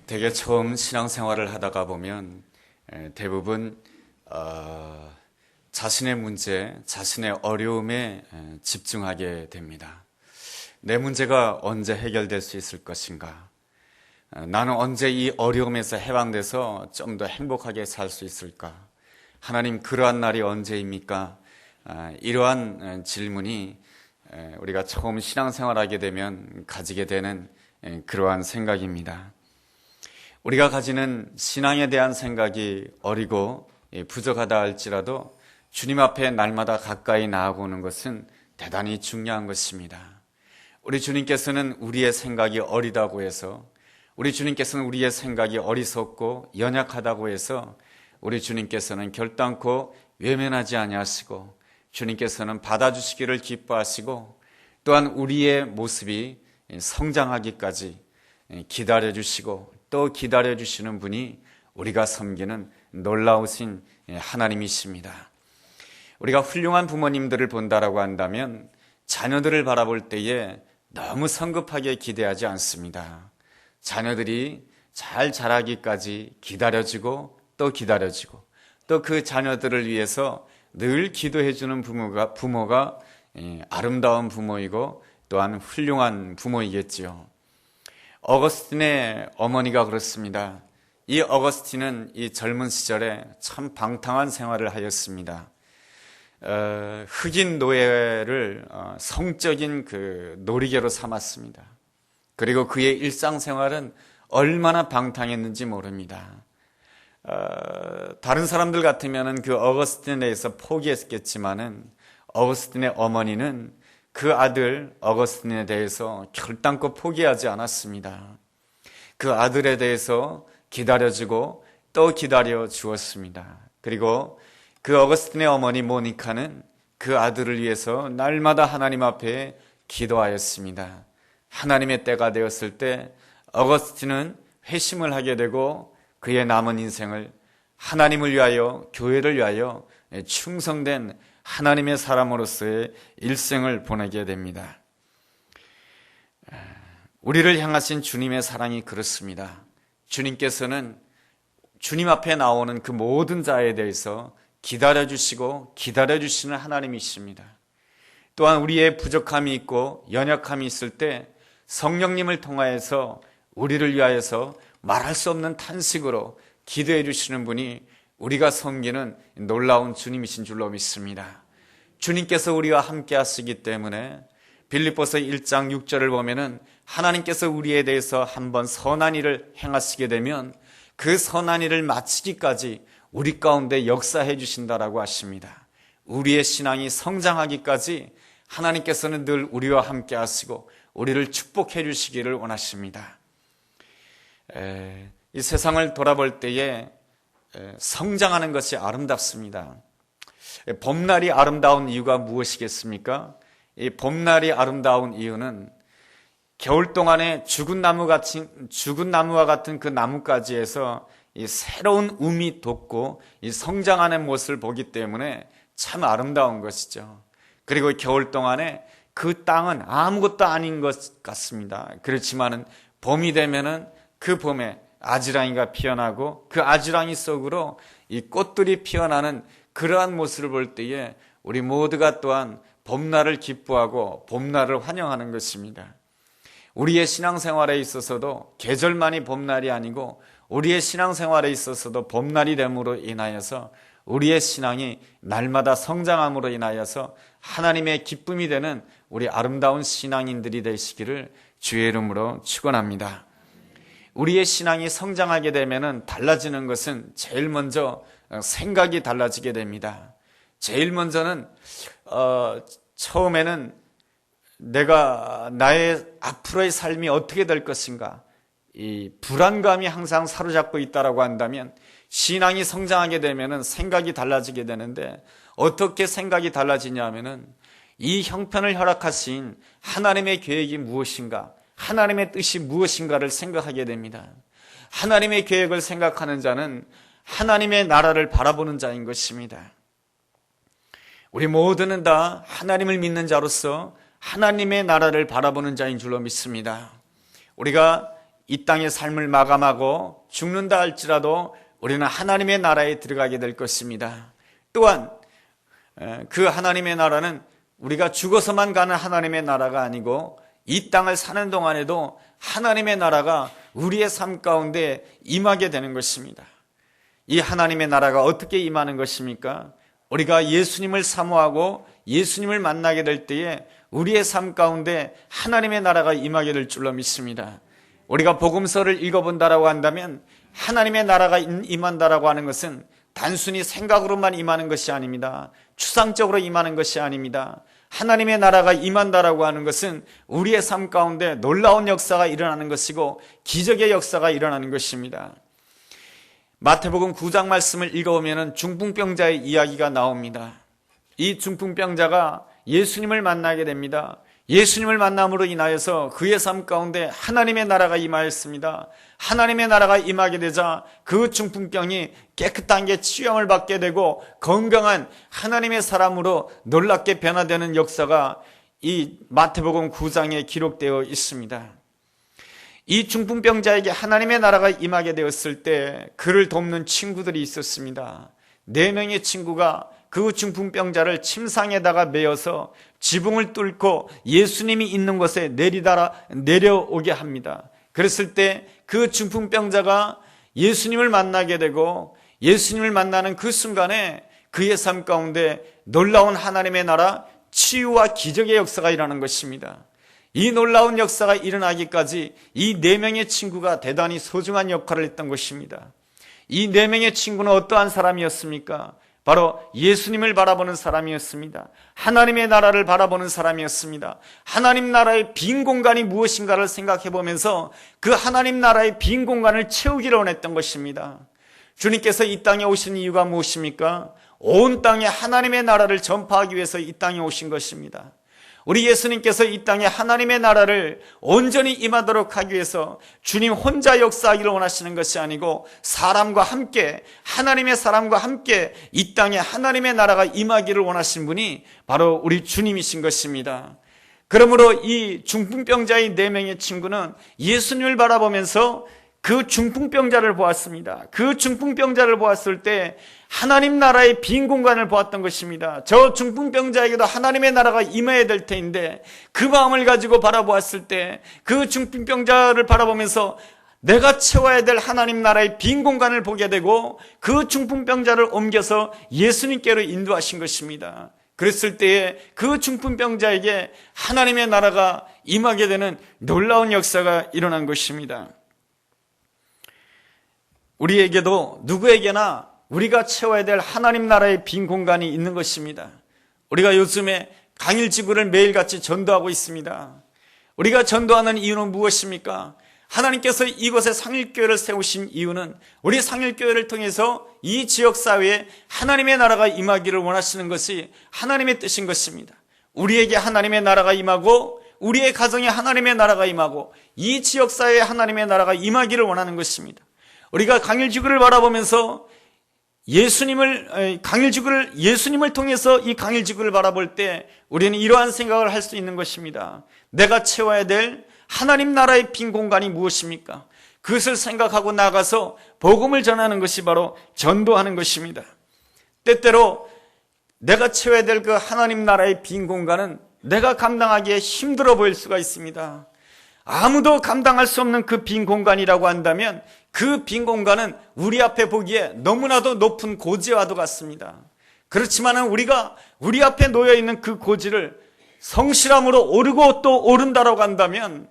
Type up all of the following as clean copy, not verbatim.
되게 처음 신앙생활을 하다가 보면 대부분 자신의 문제, 자신의 어려움에 집중하게 됩니다. 내 문제가 언제 해결될 수 있을 것인가? 나는 언제 이 어려움에서 해방돼서 좀 더 행복하게 살 수 있을까? 하나님, 그러한 날이 언제입니까? 이러한 질문이 우리가 처음 신앙생활하게 되면 가지게 되는 그러한 생각입니다. 우리가 가지는 신앙에 대한 생각이 어리고 부족하다 할지라도 주님 앞에 날마다 가까이 나아가는 것은 대단히 중요한 것입니다. 우리 주님께서는 우리의 생각이 어리다고 해서, 우리 주님께서는 우리의 생각이 어리석고 연약하다고 해서 우리 주님께서는 결단코 외면하지 아니하시고, 주님께서는 받아주시기를 기뻐하시고, 또한 우리의 모습이 성장하기까지 기다려주시고 또 기다려주시는 분이 우리가 섬기는 놀라우신 하나님이십니다. 우리가 훌륭한 부모님들을 본다라고 한다면 자녀들을 바라볼 때에 너무 성급하게 기대하지 않습니다. 자녀들이 잘 자라기까지 기다려지고 또 기다려지고, 또 그 자녀들을 위해서 늘 기도해주는 부모가 아름다운 부모이고 또한 훌륭한 부모이겠지요. 어거스틴의 어머니가 그렇습니다. 이 어거스틴은 이 젊은 시절에 참 방탕한 생활을 하였습니다. 흑인 노예를 성적인 그 놀이개로 삼았습니다. 그리고 그의 일상생활은 얼마나 방탕했는지 모릅니다. 다른 사람들 같으면 그 어거스틴에 대해서 포기했겠지만은 어거스틴의 어머니는 그 아들 어거스틴에 대해서 결단코 포기하지 않았습니다. 그 아들에 대해서 기다려주고 또 기다려 주었습니다. 그리고 그 어거스틴의 어머니 모니카는 그 아들을 위해서 날마다 하나님 앞에 기도하였습니다. 하나님의 때가 되었을 때 어거스틴은 회심을 하게 되고 그의 남은 인생을 하나님을 위하여, 교회를 위하여 충성된 하나님의 사람으로서의 일생을 보내게 됩니다. 우리를 향하신 주님의 사랑이 그렇습니다. 주님께서는 주님 앞에 나오는 그 모든 자에 대해서 기다려주시고 기다려주시는 하나님이십니다. 또한 우리의 부족함이 있고 연약함이 있을 때 성령님을 통하여서 우리를 위하여서 말할 수 없는 탄식으로 기도해 주시는 분이 우리가 섬기는 놀라운 주님이신 줄로 믿습니다. 주님께서 우리와 함께 하시기 때문에 빌립보서 1장 6절을 보면은 하나님께서 우리에 대해서 한번 선한 일을 행하시게 되면 그 선한 일을 마치기까지 우리 가운데 역사해 주신다라고 하십니다. 우리의 신앙이 성장하기까지 하나님께서는 늘 우리와 함께 하시고 우리를 축복해 주시기를 원하십니다. 이 세상을 돌아볼 때에 성장하는 것이 아름답습니다. 봄날이 아름다운 이유가 무엇이겠습니까? 이 봄날이 아름다운 이유는 겨울 동안에 죽은 나무와 같은 그 나뭇가지에서 이 새로운 움이 돋고 이 성장하는 모습을 보기 때문에 참 아름다운 것이죠. 그리고 겨울 동안에 그 땅은 아무것도 아닌 것 같습니다. 그렇지만은 봄이 되면은 그 봄에 아지랑이가 피어나고 그 아지랑이 속으로 이 꽃들이 피어나는 그러한 모습을 볼 때에 우리 모두가 또한 봄날을 기뻐하고 봄날을 환영하는 것입니다. 우리의 신앙생활에 있어서도 계절만이 봄날이 아니고 우리의 신앙생활에 있어서도 봄날이 됨으로 인하여서 우리의 신앙이 날마다 성장함으로 인하여서 하나님의 기쁨이 되는 우리 아름다운 신앙인들이 되시기를 주의 이름으로 축원합니다. 우리의 신앙이 성장하게 되면 달라지는 것은 제일 먼저 생각이 달라지게 됩니다. 제일 먼저는 처음에는 내가 나의 앞으로의 삶이 어떻게 될 것인가, 이 불안감이 항상 사로잡고 있다라고 한다면 신앙이 성장하게 되면 생각이 달라지게 되는데, 어떻게 생각이 달라지냐 하면은 이 형편을 허락하신 하나님의 계획이 무엇인가, 하나님의 뜻이 무엇인가를 생각하게 됩니다. 하나님의 계획을 생각하는 자는 하나님의 나라를 바라보는 자인 것입니다. 우리 모두는 다 하나님을 믿는 자로서 하나님의 나라를 바라보는 자인 줄로 믿습니다. 우리가 이 땅의 삶을 마감하고 죽는다 할지라도 우리는 하나님의 나라에 들어가게 될 것입니다. 또한 그 하나님의 나라는 우리가 죽어서만 가는 하나님의 나라가 아니고 이 땅을 사는 동안에도 하나님의 나라가 우리의 삶 가운데 임하게 되는 것입니다. 이 하나님의 나라가 어떻게 임하는 것입니까? 우리가 예수님을 사모하고 예수님을 만나게 될 때에 우리의 삶 가운데 하나님의 나라가 임하게 될 줄로 믿습니다. 우리가 복음서를 읽어본다라고 한다면 하나님의 나라가 임한다라고 하는 것은 단순히 생각으로만 임하는 것이 아닙니다. 추상적으로 임하는 것이 아닙니다. 하나님의 나라가 임한다라고 하는 것은 우리의 삶 가운데 놀라운 역사가 일어나는 것이고 기적의 역사가 일어나는 것입니다. 마태복음 9장 말씀을 읽어보면 중풍병자의 이야기가 나옵니다. 이 중풍병자가 예수님을 만나게 됩니다. 예수님을 만남으로 인하여서 그의 삶 가운데 하나님의 나라가 임하였습니다. 하나님의 나라가 임하게 되자 그 중풍병이 깨끗한 게 치유함을 받게 되고 건강한 하나님의 사람으로 놀랍게 변화되는 역사가 이 마태복음 9장에 기록되어 있습니다. 이 중풍병자에게 하나님의 나라가 임하게 되었을 때 그를 돕는 친구들이 있었습니다. 4명의 친구가 그 중풍병자를 침상에다가 메어서 지붕을 뚫고 예수님이 있는 곳에 내려오게 합니다. 그랬을 때 그 중풍병자가 예수님을 만나게 되고 예수님을 만나는 그 순간에 그의 삶 가운데 놀라운 하나님의 나라 치유와 기적의 역사가 일어나는 것입니다. 이 놀라운 역사가 일어나기까지 이 4명의 친구가 대단히 소중한 역할을 했던 것입니다. 이 4명의 친구는 어떠한 사람이었습니까? 바로 예수님을 바라보는 사람이었습니다. 하나님의 나라를 바라보는 사람이었습니다. 하나님 나라의 빈 공간이 무엇인가를 생각해 보면서 그 하나님 나라의 빈 공간을 채우기를 원했던 것입니다. 주님께서 이 땅에 오신 이유가 무엇입니까? 온 땅에 하나님의 나라를 전파하기 위해서 이 땅에 오신 것입니다. 우리 예수님께서 이 땅에 하나님의 나라를 온전히 임하도록 하기 위해서 주님 혼자 역사하기를 원하시는 것이 아니고 사람과 함께, 하나님의 사람과 함께 이 땅에 하나님의 나라가 임하기를 원하신 분이 바로 우리 주님이신 것입니다. 그러므로 이 중풍병자의 4명의 친구는 예수님을 바라보면서 그 중풍병자를 보았습니다. 그 중풍병자를 보았을 때 하나님 나라의 빈 공간을 보았던 것입니다. 저 중풍병자에게도 하나님의 나라가 임해야 될 텐데 그 마음을 가지고 바라보았을 때 그 중풍병자를 바라보면서 내가 채워야 될 하나님 나라의 빈 공간을 보게 되고 그 중풍병자를 옮겨서 예수님께로 인도하신 것입니다. 그랬을 때에 그 중풍병자에게 하나님의 나라가 임하게 되는 놀라운 역사가 일어난 것입니다. 우리에게도 누구에게나 우리가 채워야 될 하나님 나라의 빈 공간이 있는 것입니다. 우리가 요즘에 강일지구를 매일같이 전도하고 있습니다. 우리가 전도하는 이유는 무엇입니까? 하나님께서 이곳에 상일교회를 세우신 이유는 우리 상일교회를 통해서 이 지역사회에 하나님의 나라가 임하기를 원하시는 것이 하나님의 뜻인 것입니다. 우리에게 하나님의 나라가 임하고 우리의 가정에 하나님의 나라가 임하고 이 지역사회에 하나님의 나라가 임하기를 원하는 것입니다. 우리가 강일지구를 바라보면서 예수님을 통해서 이 강일지구를 바라볼 때 우리는 이러한 생각을 할 수 있는 것입니다. 내가 채워야 될 하나님 나라의 빈 공간이 무엇입니까? 그것을 생각하고 나가서 복음을 전하는 것이 바로 전도하는 것입니다. 때때로 내가 채워야 될 그 하나님 나라의 빈 공간은 내가 감당하기에 힘들어 보일 수가 있습니다. 아무도 감당할 수 없는 그 빈 공간이라고 한다면 그 빈 공간은 우리 앞에 보기에 너무나도 높은 고지와도 같습니다. 그렇지만 우리가 우리 앞에 놓여있는 그 고지를 성실함으로 오르고 또 오른다라고 한다면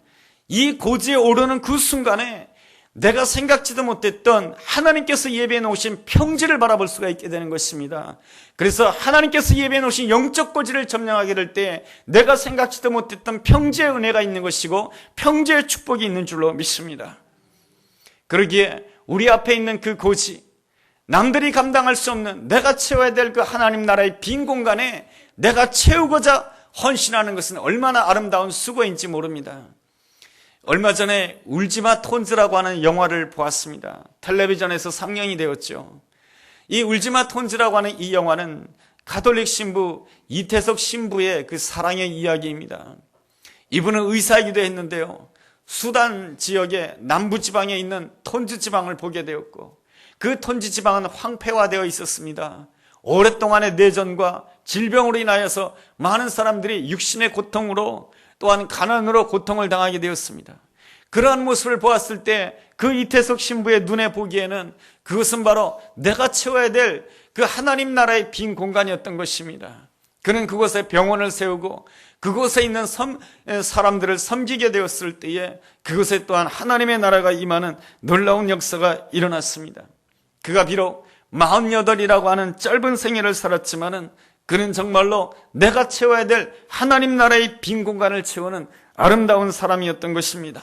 이 고지에 오르는 그 순간에 내가 생각지도 못했던 하나님께서 예배해 놓으신 평지를 바라볼 수가 있게 되는 것입니다. 그래서 하나님께서 예배해 놓으신 영적 고지를 점령하게 될 때 내가 생각지도 못했던 평지의 은혜가 있는 것이고 평지의 축복이 있는 줄로 믿습니다. 그러기에 우리 앞에 있는 그 고지, 남들이 감당할 수 없는 내가 채워야 될 그 하나님 나라의 빈 공간에 내가 채우고자 헌신하는 것은 얼마나 아름다운 수고인지 모릅니다. 얼마 전에 울지마 톤즈라고 하는 영화를 보았습니다. 텔레비전에서 상영이 되었죠. 이 울지마 톤즈라고 하는 이 영화는 가톨릭 신부 이태석 신부의 그 사랑의 이야기입니다. 이분은 의사이기도 했는데요. 수단 지역의 남부지방에 있는 톤즈지방을 보게 되었고, 그 톤즈지방은 황폐화되어 있었습니다. 오랫동안의 내전과 질병으로 인하여서 많은 사람들이 육신의 고통으로 또한 가난으로 고통을 당하게 되었습니다. 그러한 모습을 보았을 때 그 이태석 신부의 눈에 보기에는 그것은 바로 내가 채워야 될 그 하나님 나라의 빈 공간이었던 것입니다. 그는 그곳에 병원을 세우고 그곳에 있는 사람들을 섬기게 되었을 때에 그곳에 또한 하나님의 나라가 임하는 놀라운 역사가 일어났습니다. 그가 비록 48이라고 하는 짧은 생애를 살았지만은 그는 정말로 내가 채워야 될 하나님 나라의 빈 공간을 채우는 아름다운 사람이었던 것입니다.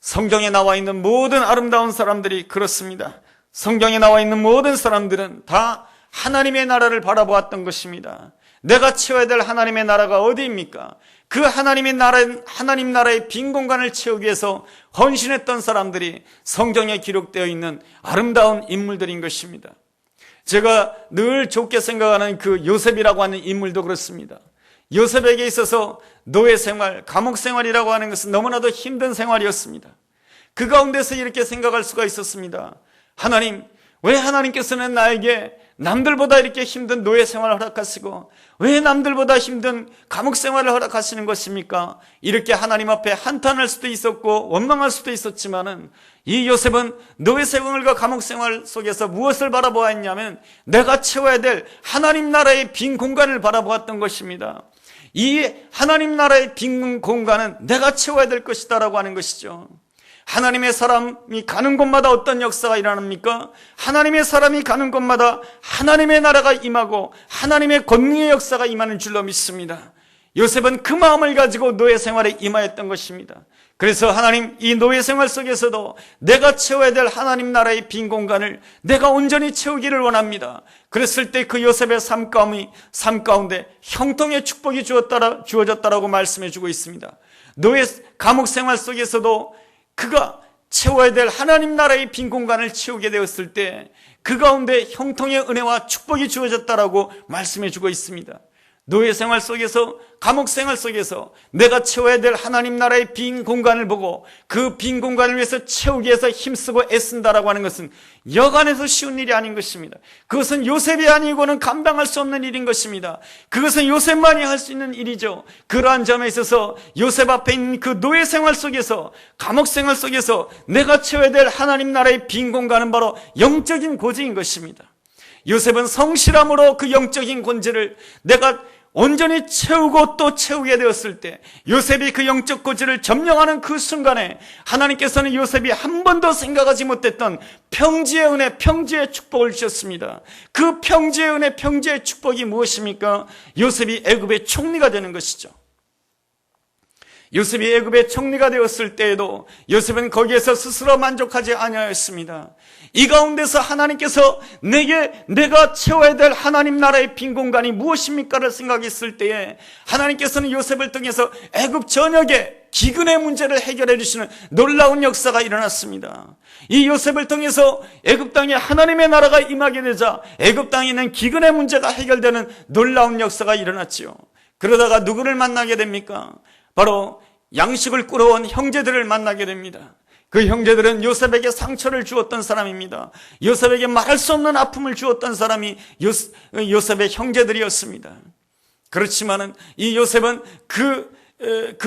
성경에 나와 있는 모든 아름다운 사람들이 그렇습니다. 성경에 나와 있는 모든 사람들은 다 하나님의 나라를 바라보았던 것입니다. 내가 채워야 될 하나님의 나라가 어디입니까? 그 하나님 나라의 빈 공간을 채우기 위해서 헌신했던 사람들이 성경에 기록되어 있는 아름다운 인물들인 것입니다. 제가 늘 좋게 생각하는 그 요셉이라고 하는 인물도 그렇습니다. 요셉에게 있어서 노예 생활, 감옥 생활이라고 하는 것은 너무나도 힘든 생활이었습니다. 그 가운데서 이렇게 생각할 수가 있었습니다. 하나님, 왜 하나님께서는 나에게 남들보다 이렇게 힘든 노예 생활을 허락하시고 왜 남들보다 힘든 감옥 생활을 허락하시는 것입니까? 이렇게 하나님 앞에 한탄할 수도 있었고 원망할 수도 있었지만은 이 요셉은 노예 생활과 감옥 생활 속에서 무엇을 바라보았냐면 내가 채워야 될 하나님 나라의 빈 공간을 바라보았던 것입니다. 이 하나님 나라의 빈 공간은 내가 채워야 될 것이다라고 하는 것이죠. 하나님의 사람이 가는 곳마다 어떤 역사가 일어납니까? 하나님의 사람이 가는 곳마다 하나님의 나라가 임하고 하나님의 권능의 역사가 임하는 줄로 믿습니다. 요셉은 그 마음을 가지고 노예 생활에 임하였던 것입니다. 그래서 하나님, 이 노예 생활 속에서도 내가 채워야 될 하나님 나라의 빈 공간을 내가 온전히 채우기를 원합니다. 그랬을 때 그 요셉의 삶 가운데 형통의 축복이 주어졌다라고 말씀해 주고 있습니다. 노예 감옥 생활 속에서도 그가 채워야 될 하나님 나라의 빈 공간을 채우게 되었을 때 그 가운데 형통의 은혜와 축복이 주어졌다라고 말씀해 주고 있습니다. 노예 생활 속에서, 감옥 생활 속에서 내가 채워야 될 하나님 나라의 빈 공간을 보고 그 빈 공간을 위해서 채우기 위해서 힘쓰고 애쓴다라고 하는 것은 여간해서 쉬운 일이 아닌 것입니다. 그것은 요셉이 아니고는 감당할 수 없는 일인 것입니다. 그것은 요셉만이 할 수 있는 일이죠. 그러한 점에 있어서 요셉 앞에 있는 그 노예 생활 속에서, 감옥 생활 속에서 내가 채워야 될 하나님 나라의 빈 공간은 바로 영적인 고지인 것입니다. 요셉은 성실함으로 그 영적인 권지를 내가 온전히 채우고 또 채우게 되었을 때 요셉이 그 영적 고지를 점령하는 그 순간에 하나님께서는 요셉이 한 번도 생각하지 못했던 평지의 은혜, 평지의 축복을 주셨습니다. 그 평지의 은혜, 평지의 축복이 무엇입니까? 요셉이 애굽의 총리가 되는 것이죠. 요셉이 애굽의 총리가 되었을 때에도 요셉은 거기에서 스스로 만족하지 아니하였습니다. 이 가운데서 하나님께서 내가 채워야 될 하나님 나라의 빈 공간이 무엇입니까를 생각했을 때에 하나님께서는 요셉을 통해서 애굽 전역의 기근의 문제를 해결해 주시는 놀라운 역사가 일어났습니다. 이 요셉을 통해서 애굽 땅에 하나님의 나라가 임하게 되자 애굽 땅에 있는 기근의 문제가 해결되는 놀라운 역사가 일어났지요. 그러다가 누구를 만나게 됩니까? 바로 양식을 꾸러온 형제들을 만나게 됩니다. 그 형제들은 요셉에게 상처를 주었던 사람입니다. 요셉에게 말할 수 없는 아픔을 주었던 사람이 요셉의 형제들이었습니다. 그렇지만은 이 요셉은 그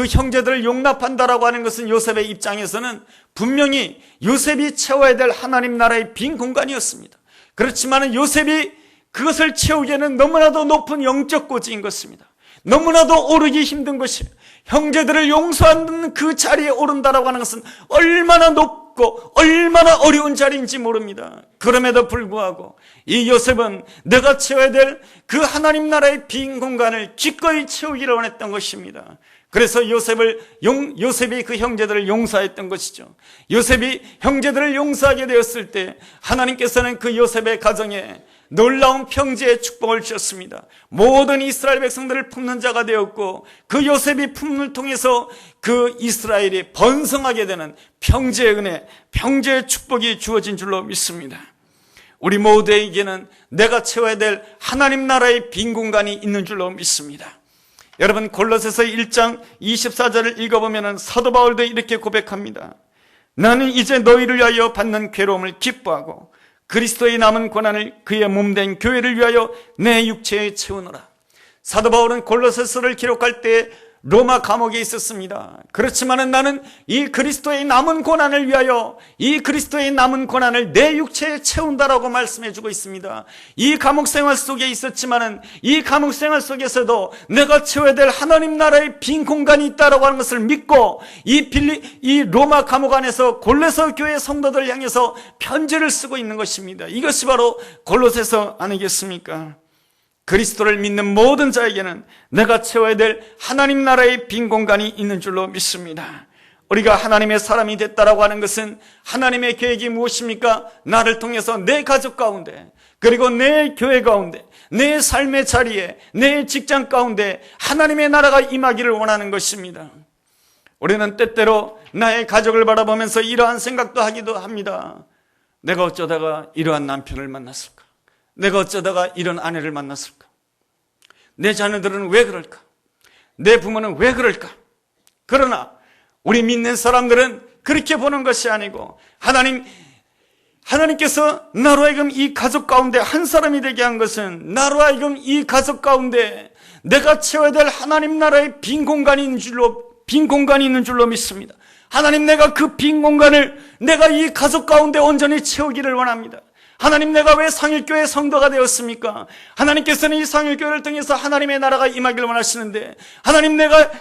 형제들을 용납한다라고 하는 것은 요셉의 입장에서는 분명히 요셉이 채워야 될 하나님 나라의 빈 공간이었습니다. 그렇지만은 요셉이 그것을 채우기에는 너무나도 높은 영적 고지인 것입니다. 너무나도 오르기 힘든 것이에요. 형제들을 용서하는 그 자리에 오른다라고 하는 것은 얼마나 높고 얼마나 어려운 자리인지 모릅니다. 그럼에도 불구하고 이 요셉은 내가 채워야 될 그 하나님 나라의 빈 공간을 기꺼이 채우기를 원했던 것입니다. 그래서 요셉이 그 형제들을 용서했던 것이죠. 요셉이 형제들을 용서하게 되었을 때 하나님께서는 그 요셉의 가정에 놀라운 평지의 축복을 주셨습니다. 모든 이스라엘 백성들을 품는 자가 되었고 그 요셉이 품을 통해서 그 이스라엘이 번성하게 되는 평지의 은혜, 평지의 축복이 주어진 줄로 믿습니다. 우리 모두에게는 내가 채워야 될 하나님 나라의 빈 공간이 있는 줄로 믿습니다. 여러분, 골로새서 1장 24절을 읽어보면 사도 바울도 이렇게 고백합니다. 나는 이제 너희를 위하여 받는 괴로움을 기뻐하고 그리스도의 남은 고난을 그의 몸된 교회를 위하여 내 육체에 채우노라. 사도 바울은 골로새서를 기록할 때 로마 감옥에 있었습니다. 그렇지만은 나는 이 그리스도의 남은 고난을 위하여 이 그리스도의 남은 고난을 내 육체에 채운다라고 말씀해 주고 있습니다. 이 감옥 생활 속에 있었지만은 이 감옥 생활 속에서도 내가 채워야 될 하나님 나라의 빈 공간이 있다라고 하는 것을 믿고 이 로마 감옥 안에서 골로새 교회 성도들 향해서 편지를 쓰고 있는 것입니다. 이것이 바로 골로새서 아니겠습니까? 그리스도를 믿는 모든 자에게는 내가 채워야 될 하나님 나라의 빈 공간이 있는 줄로 믿습니다. 우리가 하나님의 사람이 됐다라고 하는 것은 하나님의 계획이 무엇입니까? 나를 통해서 내 가족 가운데, 그리고 내 교회 가운데, 내 삶의 자리에, 내 직장 가운데 하나님의 나라가 임하기를 원하는 것입니다. 우리는 때때로 나의 가족을 바라보면서 이러한 생각도 하기도 합니다. 내가 어쩌다가 이러한 남편을 만났을까? 내가 어쩌다가 이런 아내를 만났을까? 내 자녀들은 왜 그럴까? 내 부모는 왜 그럴까? 그러나 우리 믿는 사람들은 그렇게 보는 것이 아니고 하나님께서 나로 하여금 이 가족 가운데 한 사람이 되게 한 것은 나로 하여금 이 가족 가운데 내가 채워야 될 하나님 나라의 빈 공간이 있는 줄로 믿습니다. 하나님, 내가 그 빈 공간을 내가 이 가족 가운데 온전히 채우기를 원합니다. 하나님, 내가 왜 상일교회 성도가 되었습니까? 하나님께서는 이 상일교회를 통해서 하나님의 나라가 임하기를 원하시는데, 하나님, 내가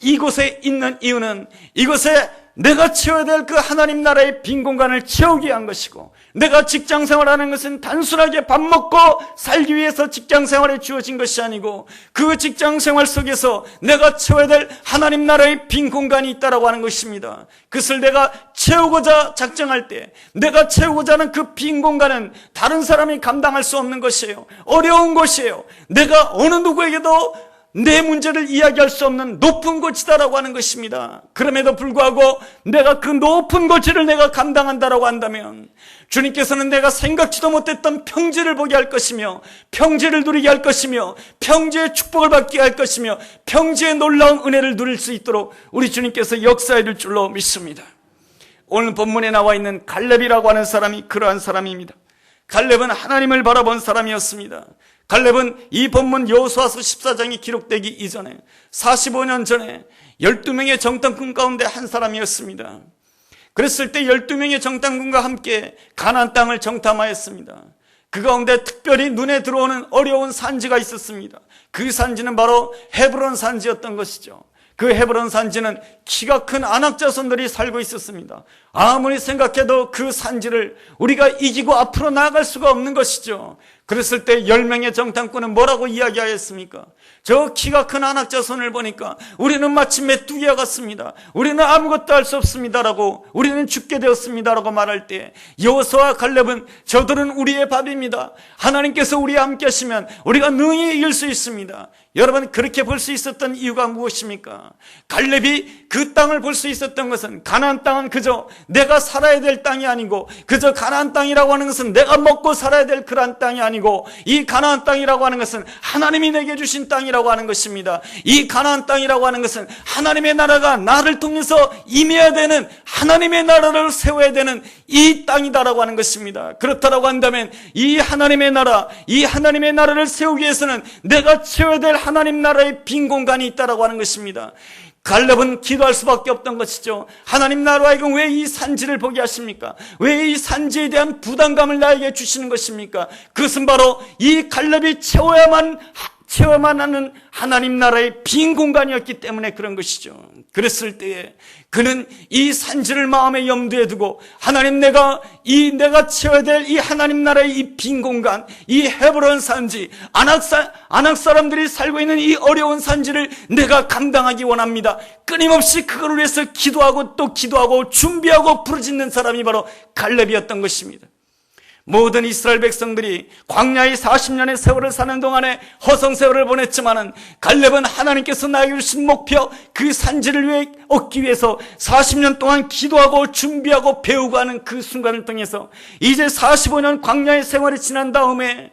이곳에 있는 이유는 이곳에 내가 채워야 될 그 하나님 나라의 빈 공간을 채우기 위한 것이고, 내가 직장 생활하는 것은 단순하게 밥 먹고 살기 위해서 직장 생활에 주어진 것이 아니고 그 직장 생활 속에서 내가 채워야 될 하나님 나라의 빈 공간이 있다라고 하는 것입니다. 그것을 내가 채우고자 작정할 때, 내가 채우고자 하는 그 빈 공간은 다른 사람이 감당할 수 없는 것이에요. 어려운 것이에요. 내가 어느 누구에게도 내 문제를 이야기할 수 없는 높은 고치다라고 하는 것입니다. 그럼에도 불구하고 내가 그 높은 고치를 내가 감당한다라고 한다면 주님께서는 내가 생각지도 못했던 평지를 보게 할 것이며, 평지를 누리게 할 것이며, 평지의 축복을 받게 할 것이며, 평지의 놀라운 은혜를 누릴 수 있도록 우리 주님께서 역사해 줄 줄로 믿습니다. 오늘 본문에 나와 있는 갈렙이라고 하는 사람이 그러한 사람입니다. 갈렙은 하나님을 바라본 사람이었습니다. 갈렙은 이 본문 여호수아서 14장이 기록되기 이전에 45년 전에 12명의 정탐꾼 가운데 한 사람이었습니다. 그랬을 때 12명의 정탐꾼과 함께 가나안 땅을 정탐하였습니다. 그 가운데 특별히 눈에 들어오는 어려운 산지가 있었습니다. 그 산지는 바로 헤브론 산지였던 것이죠. 그 헤브론 산지는 키가 큰 아낙 자손들이 살고 있었습니다. 아무리 생각해도 그 산지를 우리가 이기고 앞으로 나아갈 수가 없는 것이죠. 그랬을 때 10명의 정탐꾼은 뭐라고 이야기하였습니까? 저 키가 큰 아낙 자손을 보니까 우리는 마치 메뚜기와 같습니다. 우리는 아무것도 할 수 없습니다라고, 우리는 죽게 되었습니다라고 말할 때 여호수아와 갈렙은 저들은 우리의 밥입니다. 하나님께서 우리와 함께 하시면 우리가 능히 이길 수 있습니다. 여러분, 그렇게 볼 수 있었던 이유가 무엇입니까? 갈렙이 그 땅을 볼 수 있었던 것은, 가나안 땅은 그저 내가 살아야 될 땅이 아니고, 그저 가나안 땅이라고 하는 것은 내가 먹고 살아야 될 그런 땅이 아니고, 이 가나안 땅이라고 하는 것은 하나님이 내게 주신 땅이라고 하는 것입니다. 이 가나안 땅이라고 하는 것은 하나님의 나라가 나를 통해서 임해야 되는, 하나님의 나라를 세워야 되는 이 땅이다라고 하는 것입니다. 그렇다라고 한다면 이 하나님의 나라, 이 하나님의 나라를 세우기 위해서는 내가 채워야 될 하나님 나라의 빈 공간이 있다라고 하는 것입니다. 갈렙은 기도할 수밖에 없던 것이죠. 하나님, 나로 하여금 왜 이 산지를 보게 하십니까? 왜 이 산지에 대한 부담감을 나에게 주시는 것입니까? 그것은 바로 이 갈렙이 채워야만 하는 하나님 나라의 빈 공간이었기 때문에 그런 것이죠. 그랬을 때에 그는 이 산지를 마음에 염두에 두고, 하나님, 내가 채워야 될 이 하나님 나라의 이 빈 공간, 이 헤브론 산지, 아낙 사람들이 살고 있는 이 어려운 산지를 내가 감당하기 원합니다. 끊임없이 그걸 위해서 기도하고 또 기도하고 준비하고 부르짖는 사람이 바로 갈렙이었던 것입니다. 모든 이스라엘 백성들이 광야의 40년의 세월을 사는 동안에 허송세월을 보냈지만은 갈렙은 하나님께서 나에게 주신 목표, 그 산지를 얻기 위해서 40년 동안 기도하고 준비하고 배우고 하는 그 순간을 통해서 이제 45년 광야의 생활이 지난 다음에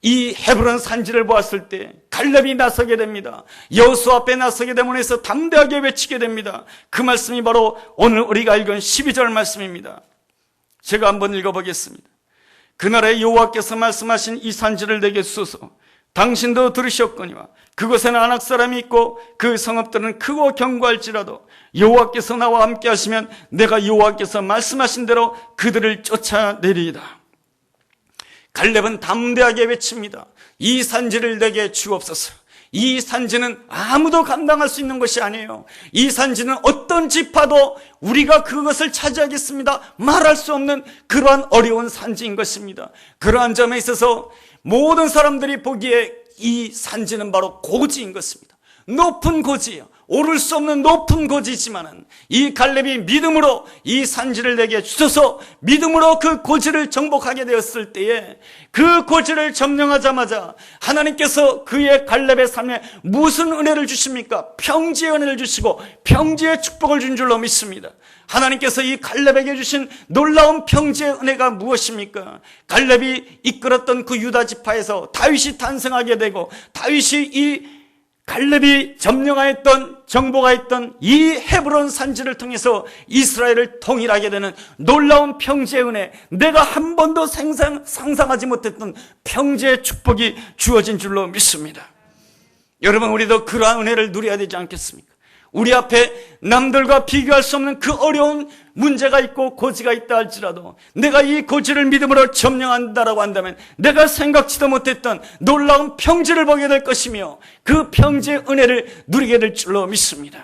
이 헤브론 산지를 보았을 때 갈렙이 나서게 됩니다. 여호수아 앞에 나서게 되면 해서 담대하게 외치게 됩니다. 그 말씀이 바로 오늘 우리가 읽은 12절 말씀입니다. 제가 한번 읽어보겠습니다. 그날에 여호와께서 말씀하신 이 산지를 내게 주소서. 당신도 들으셨거니와 그곳에는 아낙 사람이 있고 그 성읍들은 크고 견고할지라도 여호와께서 나와 함께 하시면 내가 여호와께서 말씀하신 대로 그들을 쫓아내리이다. 갈렙은 담대하게 외칩니다. 이 산지를 내게 주옵소서. 이 산지는 아무도 감당할 수 있는 것이 아니에요. 이 산지는 어떤 지파도 우리가 그것을 차지하겠습니다 말할 수 없는 그러한 어려운 산지인 것입니다. 그러한 점에 있어서 모든 사람들이 보기에 이 산지는 바로 고지인 것입니다. 높은 고지예요. 오를 수 없는 높은 고지지만은 이 갈렙이 믿음으로 이 산지를 내게 주셔서 믿음으로 그 고지를 정복하게 되었을 때에 그 고지를 점령하자마자 하나님께서 그의 갈렙의 삶에 무슨 은혜를 주십니까? 평지의 은혜를 주시고 평지의 축복을 준 줄로 믿습니다. 하나님께서 이 갈렙에게 주신 놀라운 평지의 은혜가 무엇입니까? 갈렙이 이끌었던 그 유다 지파에서 다윗이 탄생하게 되고 다윗이 이 갈렙이 점령하였던 정복하였던 이 헤브론 산지를 통해서 이스라엘을 통일하게 되는 놀라운 평지의 은혜, 내가 한 번도 상상하지 못했던 평지의 축복이 주어진 줄로 믿습니다. 여러분, 우리도 그러한 은혜를 누려야 되지 않겠습니까? 우리 앞에 남들과 비교할 수 없는 그 어려운 문제가 있고 고지가 있다 할지라도 내가 이 고지를 믿음으로 점령한다라고 한다면 내가 생각지도 못했던 놀라운 평지를 보게 될 것이며 그 평지의 은혜를 누리게 될 줄로 믿습니다.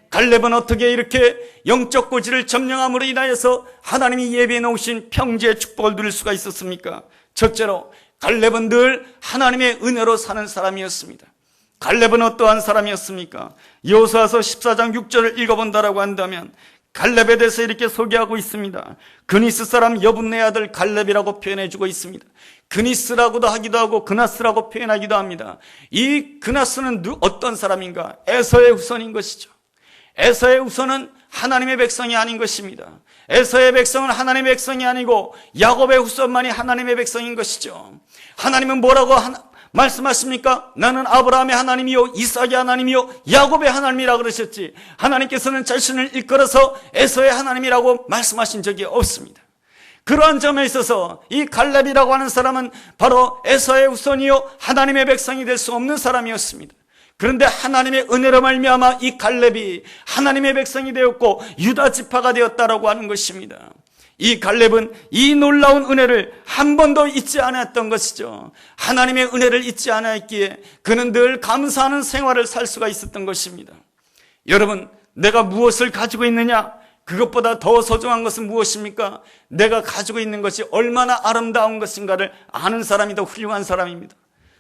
갈렙은 어떻게 이렇게 영적 고지를 점령함으로 인하여서 하나님이 예비해 놓으신 평지의 축복을 누릴 수가 있었습니까? 첫째로 갈렙은 늘 하나님의 은혜로 사는 사람이었습니다. 갈렙은 어떠한 사람이었습니까? 여호수아서 14장 6절을 읽어본다라고 한다면 갈렙에 대해서 이렇게 소개하고 있습니다. 그니스 사람 여분네 아들 갈렙이라고 표현해주고 있습니다. 그니스라고도 하기도 하고 그나스라고 표현하기도 합니다. 이 그나스는 어떤 사람인가? 에서의 후손인 것이죠. 에서의 후손은 하나님의 백성이 아닌 것입니다. 에서의 백성은 하나님의 백성이 아니고 야곱의 후손만이 하나님의 백성인 것이죠. 하나님은 뭐라고 말씀하십니까? 나는 아브라함의 하나님이요 이삭의 하나님이요 야곱의 하나님이라고 그러셨지, 하나님께서는 자신을 이끌어서 에서의 하나님이라고 말씀하신 적이 없습니다. 그러한 점에 있어서 이 갈렙이라고 하는 사람은 바로 에서의 후손이요 하나님의 백성이 될 수 없는 사람이었습니다. 그런데 하나님의 은혜로 말미암아 이 갈렙이 하나님의 백성이 되었고 유다 지파가 되었다라고 하는 것입니다. 이 갈렙은 이 놀라운 은혜를 한 번도 잊지 않았던 것이죠. 하나님의 은혜를 잊지 않았기에 그는 늘 감사하는 생활을 살 수가 있었던 것입니다. 여러분, 내가 무엇을 가지고 있느냐? 그것보다 더 소중한 것은 무엇입니까? 내가 가지고 있는 것이 얼마나 아름다운 것인가를 아는 사람이 더 훌륭한 사람입니다.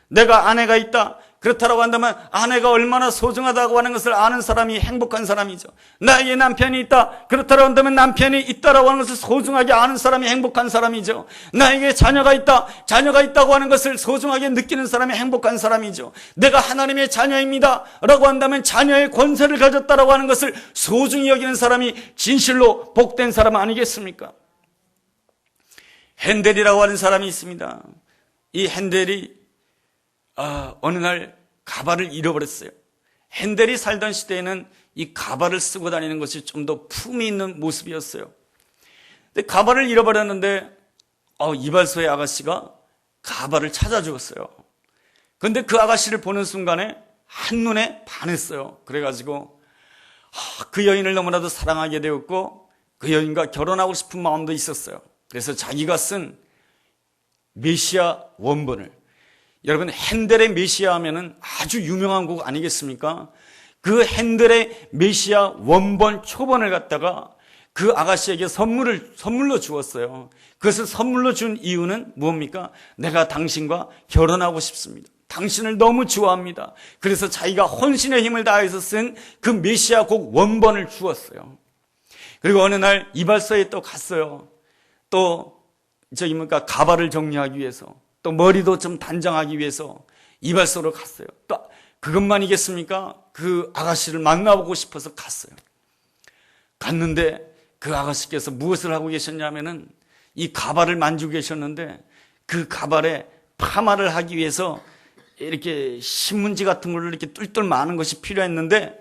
내가 아내가 있다, 그렇다고 한다면 아내가 얼마나 소중하다고 하는 것을 아는 사람이 행복한 사람이죠. 나에게 남편이 있다, 그렇다고 한다면 남편이 있다라고 하는 것을 소중하게 아는 사람이 행복한 사람이죠. 나에게 자녀가 있다, 자녀가 있다고 하는 것을 소중하게 느끼는 사람이 행복한 사람이죠. 내가 하나님의 자녀입니다 라고 한다면 자녀의 권세를 가졌다라고 하는 것을 소중히 여기는 사람이 진실로 복된 사람 아니겠습니까? 핸델이라고 하는 사람이 있습니다. 이 핸델이 어느 날 가발을 잃어버렸어요. 핸델이 살던 시대에는 이 가발을 쓰고 다니는 것이 좀 더 품이 있는 모습이었어요. 근데 가발을 잃어버렸는데 이발소의 아가씨가 가발을 찾아주었어요. 그런데 그 아가씨를 보는 순간에 한눈에 반했어요. 그래가지고 그 여인을 너무나도 사랑하게 되었고 그 여인과 결혼하고 싶은 마음도 있었어요. 그래서 자기가 쓴 메시아 원본을, 여러분 핸델의 메시아 하면은 아주 유명한 곡 아니겠습니까? 그 핸델의 메시아 원본 초본을 갖다가 그 아가씨에게 선물로 주었어요. 그것을 선물로 준 이유는 무엇입니까? 내가 당신과 결혼하고 싶습니다. 당신을 너무 좋아합니다. 그래서 자기가 혼신의 힘을 다해서 쓴 그 메시아 곡 원본을 주었어요. 그리고 어느 날 이발소에 또 갔어요. 또 가발을 정리하기 위해서, 또 머리도 좀 단장하기 위해서 이발소로 갔어요. 또 그것만이겠습니까? 그 아가씨를 만나보고 싶어서 갔어요. 갔는데 그 아가씨께서 무엇을 하고 계셨냐면은 이 가발을 만지고 계셨는데 그 가발에 파마를 하기 위해서 이렇게 신문지 같은 걸로 이렇게 뚫뚫 마는 것이 필요했는데,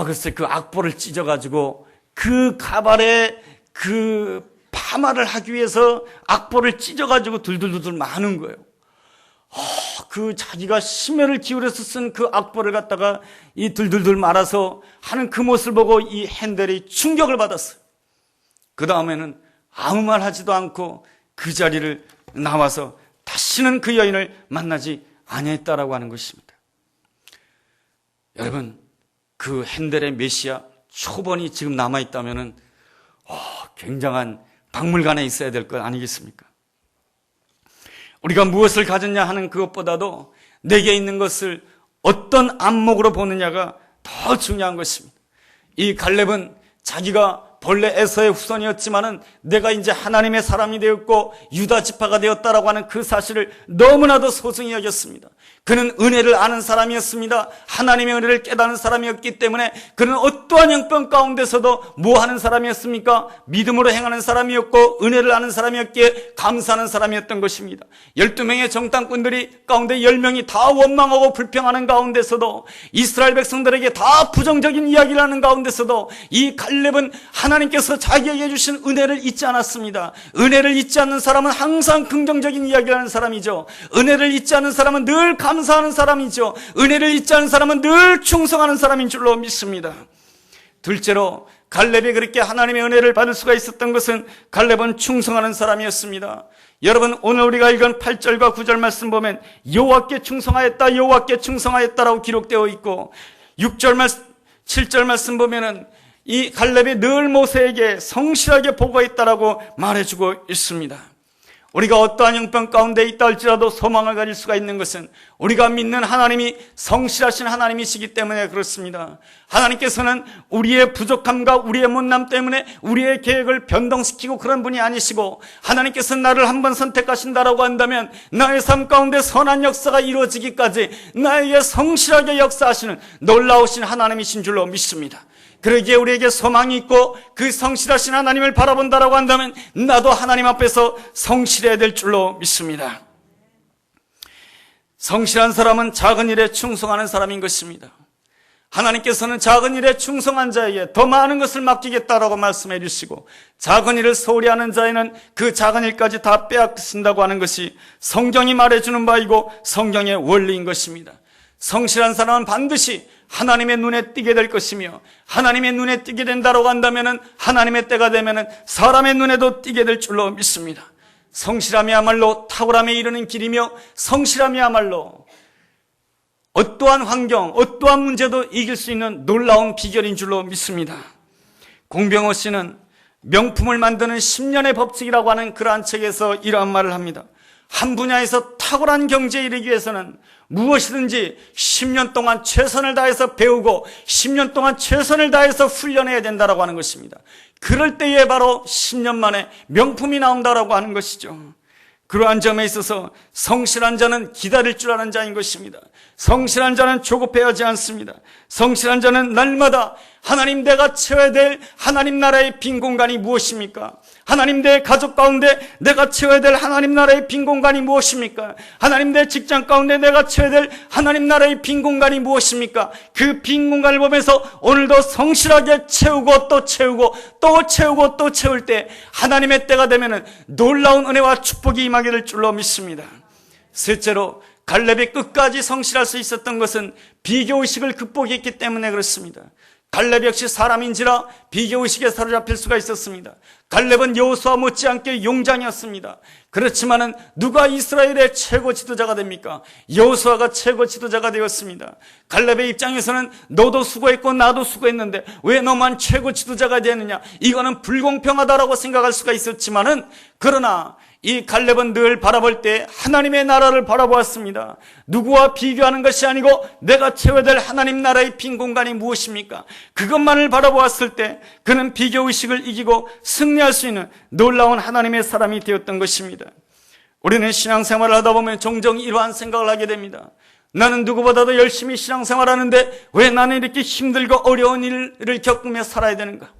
글쎄 그 악보를 찢어가지고 그 가발에 그 파마를 하기 위해서 악보를 찢어가지고 둘둘둘 마는 거예요. 그 자기가 심혈을 기울여서 쓴 그 악보를 갖다가 이 둘둘둘 말아서 하는 그 모습을 보고 이 핸델이 충격을 받았어요. 그 다음에는 아무 말 하지도 않고 그 자리를 나와서 다시는 그 여인을 만나지 아니했다라고 하는 것입니다. 여러분, 그 핸델의 메시아 초본이 지금 남아있다면은 굉장한 박물관에 있어야 될 것 아니겠습니까? 우리가 무엇을 가졌냐 하는 그것보다도 내게 있는 것을 어떤 안목으로 보느냐가 더 중요한 것입니다. 이 갈렙은 자기가 본래 에서의 후손이었지만은 내가 이제 하나님의 사람이 되었고 유다 지파가 되었다라고 하는 그 사실을 너무나도 소중히 여겼습니다. 그는 은혜를 아는 사람이었습니다. 하나님의 은혜를 깨닫는 사람이었기 때문에 그는 어떠한 형편 가운데서도 뭐 하는 사람이었습니까? 믿음으로 행하는 사람이었고 은혜를 아는 사람이었기에 감사하는 사람이었던 것입니다. 12명의 정탐꾼들이 가운데 10명이 다 원망하고 불평하는 가운데서도 이스라엘 백성들에게 다 부정적인 이야기를 하는 가운데서도 이 갈렙은 하나님께서 자기에게 주신 은혜를 잊지 않았습니다. 은혜를 잊지 않는 사람은 항상 긍정적인 이야기를 하는 사람이죠. 은혜를 잊지 않는 사람은 늘 감사하는 사람이죠. 은혜를 잊지 않는 사람은 늘 충성하는 사람인 줄로 믿습니다. 둘째로 갈렙이 그렇게 하나님의 은혜를 받을 수가 있었던 것은 갈렙은 충성하는 사람이었습니다. 여러분, 오늘 우리가 읽은 8절과 9절 말씀 보면 여호와께 충성하였다, 여호와께 충성하였다라고 기록되어 있고 6절 말씀, 7절 말씀 보면은 이 갈렙이 늘 모세에게 성실하게 보고했다라고 말해주고 있습니다. 우리가 어떠한 형편 가운데 있다 할지라도 소망을 가질 수가 있는 것은 우리가 믿는 하나님이 성실하신 하나님이시기 때문에 그렇습니다. 하나님께서는 우리의 부족함과 우리의 못남 때문에 우리의 계획을 변동시키고 그런 분이 아니시고, 하나님께서 나를 한번 선택하신다라고 한다면 나의 삶 가운데 선한 역사가 이루어지기까지 나에게 성실하게 역사하시는 놀라우신 하나님이신 줄로 믿습니다. 그러기에 우리에게 소망이 있고 그 성실하신 하나님을 바라본다라고 한다면 나도 하나님 앞에서 성실해야 될 줄로 믿습니다. 성실한 사람은 작은 일에 충성하는 사람인 것입니다. 하나님께서는 작은 일에 충성한 자에게 더 많은 것을 맡기겠다라고 말씀해 주시고, 작은 일을 소홀히 하는 자에는 그 작은 일까지 다 빼앗긴다고 하는 것이 성경이 말해주는 바이고 성경의 원리인 것입니다. 성실한 사람은 반드시 하나님의 눈에 띄게 될 것이며, 하나님의 눈에 띄게 된다고 한다면 하나님의 때가 되면 사람의 눈에도 띄게 될 줄로 믿습니다. 성실함이야말로 탁월함에 이르는 길이며, 성실함이야말로 어떠한 환경, 어떠한 문제도 이길 수 있는 놀라운 비결인 줄로 믿습니다. 공병호 씨는 명품을 만드는 10년의 법칙이라고 하는 그러한 책에서 이러한 말을 합니다. 한 분야에서 탁월한 경지에 이르기 위해서는 무엇이든지 10년 동안 최선을 다해서 배우고 10년 동안 최선을 다해서 훈련해야 된다라고 하는 것입니다. 그럴 때에 바로 10년 만에 명품이 나온다라고 하는 것이죠. 그러한 점에 있어서 성실한 자는 기다릴 줄 아는 자인 것입니다. 성실한 자는 조급해하지 않습니다. 성실한 자는 날마다 하나님, 내가 채워야 될 하나님 나라의 빈 공간이 무엇입니까? 하나님, 내 가족 가운데 내가 채워야 될 하나님 나라의 빈 공간이 무엇입니까? 하나님, 내 직장 가운데 내가 채워야 될 하나님 나라의 빈 공간이 무엇입니까? 그 빈 공간을 보면서 오늘도 성실하게 채우고 또 채우고 또 채우고 또 채울 때 하나님의 때가 되면 놀라운 은혜와 축복이 임하게 될 줄로 믿습니다. 셋째로, 갈렙이 끝까지 성실할 수 있었던 것은 비교의식을 극복했기 때문에 그렇습니다. 갈렙 역시 사람인지라 비교의식에 사로잡힐 수가 있었습니다. 갈렙은 여호수아 못지않게 용장이었습니다. 그렇지만은 누가 이스라엘의 최고 지도자가 됩니까? 여호수아가 최고 지도자가 되었습니다. 갈렙의 입장에서는 너도 수고했고 나도 수고했는데 왜 너만 최고 지도자가 되느냐, 이거는 불공평하다라고 생각할 수가 있었지만은, 그러나 이 갈렙은 늘 바라볼 때 하나님의 나라를 바라보았습니다. 누구와 비교하는 것이 아니고 내가 채워야 될 하나님 나라의 빈 공간이 무엇입니까? 그것만을 바라보았을 때 그는 비교의식을 이기고 승리할 수 있는 놀라운 하나님의 사람이 되었던 것입니다. 우리는 신앙생활을 하다 보면 종종 이러한 생각을 하게 됩니다. 나는 누구보다도 열심히 신앙생활하는데 왜 나는 이렇게 힘들고 어려운 일을 겪으며 살아야 되는가?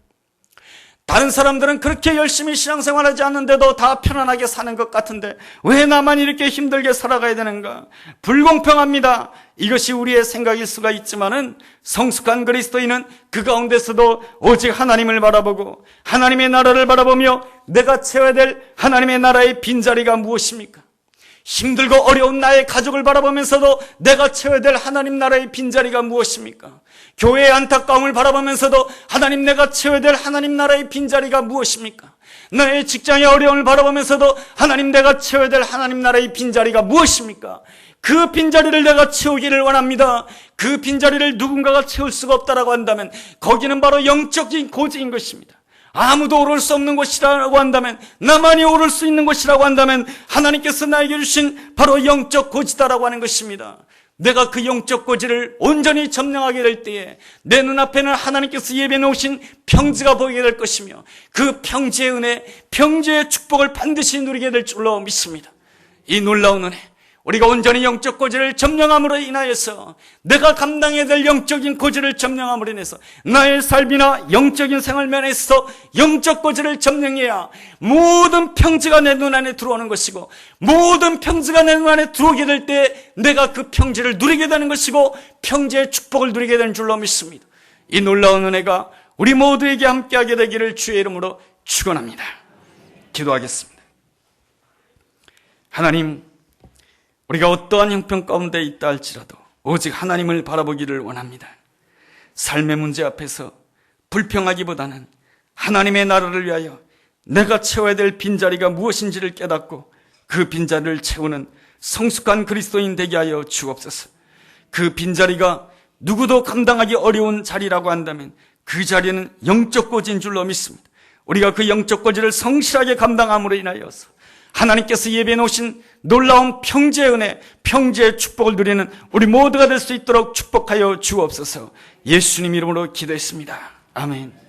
다른 사람들은 그렇게 열심히 신앙생활하지 않는데도 다 편안하게 사는 것 같은데 왜 나만 이렇게 힘들게 살아가야 되는가? 불공평합니다. 이것이 우리의 생각일 수가 있지만은 성숙한 그리스도인은 그 가운데서도 오직 하나님을 바라보고 하나님의 나라를 바라보며 내가 채워야 될 하나님의 나라의 빈자리가 무엇입니까? 힘들고 어려운 나의 가족을 바라보면서도 내가 채워야 될 하나님 나라의 빈자리가 무엇입니까? 교회의 안타까움을 바라보면서도 하나님 내가 채워야 될 하나님 나라의 빈자리가 무엇입니까? 나의 직장의 어려움을 바라보면서도 하나님 내가 채워야 될 하나님 나라의 빈자리가 무엇입니까? 그 빈자리를 내가 채우기를 원합니다. 그 빈자리를 누군가가 채울 수가 없다라고 한다면 거기는 바로 영적인 고지인 것입니다. 아무도 오를 수 없는 곳이라고 한다면, 나만이 오를 수 있는 곳이라고 한다면 하나님께서 나에게 주신 바로 영적 고지다라고 하는 것입니다. 내가 그 영적 고지를 온전히 점령하게 될 때에 내 눈앞에는 하나님께서 예비해 놓으신 평지가 보이게 될 것이며 그 평지의 은혜, 평지의 축복을 반드시 누리게 될 줄로 믿습니다. 이 놀라운 은혜, 우리가 온전히 영적 고지를 점령함으로 인하여서 내가 감당해야 될 영적인 고지를 점령함으로 인해서 나의 삶이나 영적인 생활 면에서 영적 고지를 점령해야 모든 평지가 내 눈 안에 들어오는 것이고 모든 평지가 내 눈 안에 들어오게 될 때 내가 그 평지를 누리게 되는 것이고 평지의 축복을 누리게 되는 줄로 믿습니다. 이 놀라운 은혜가 우리 모두에게 함께하게 되기를 주의 이름으로 축원합니다. 기도하겠습니다. 하나님, 우리가 어떠한 형편 가운데 있다 할지라도 오직 하나님을 바라보기를 원합니다. 삶의 문제 앞에서 불평하기보다는 하나님의 나라를 위하여 내가 채워야 될 빈자리가 무엇인지를 깨닫고 그 빈자리를 채우는 성숙한 그리스도인 되게 하여 주옵소서. 그 빈자리가 누구도 감당하기 어려운 자리라고 한다면 그 자리는 영적 고지인 줄로 믿습니다. 우리가 그 영적 고지를 성실하게 감당함으로 인하여서 하나님께서 예비해 놓으신 놀라운 평지의 은혜, 평지의 축복을 누리는 우리 모두가 될 수 있도록 축복하여 주옵소서. 예수님 이름으로 기도했습니다. 아멘.